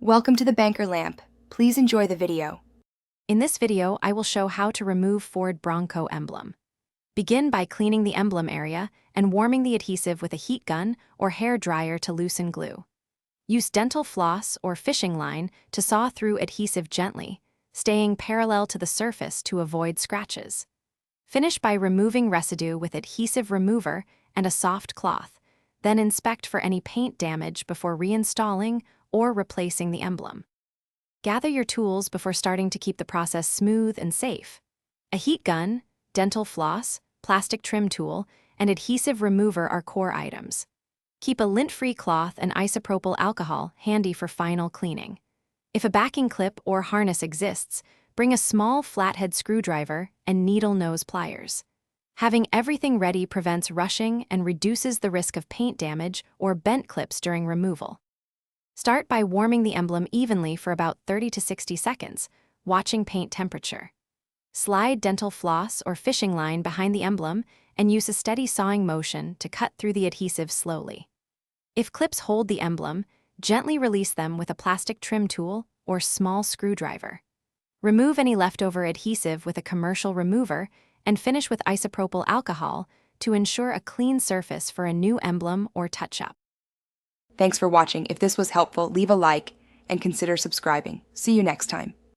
Welcome to the Banker Lamp. Please enjoy the video. In this video, I will show how to remove Ford Bronco emblem. Begin by cleaning the emblem area and warming the adhesive with a heat gun or hair dryer to loosen glue. Use dental floss or fishing line to saw through adhesive gently, staying parallel to the surface to avoid scratches. Finish by removing residue with adhesive remover and a soft cloth, then inspect for any paint damage before reinstalling or replacing the emblem. Gather your tools before starting to keep the process smooth and safe. A heat gun, dental floss, plastic trim tool, and adhesive remover are core items. Keep a lint-free cloth and isopropyl alcohol handy for final cleaning. If a backing clip or harness exists, bring a small flathead screwdriver and needle nose pliers. Having everything ready prevents rushing and reduces the risk of paint damage or bent clips during removal. Start by warming the emblem evenly for about 30 to 60 seconds, watching paint temperature. Slide dental floss or fishing line behind the emblem and use a steady sawing motion to cut through the adhesive slowly. If clips hold the emblem, gently release them with a plastic trim tool or small screwdriver. Remove any leftover adhesive with a commercial remover and finish with isopropyl alcohol to ensure a clean surface for a new emblem or touch-up. Thanks for watching. If this was helpful, leave a like and consider subscribing. See you next time.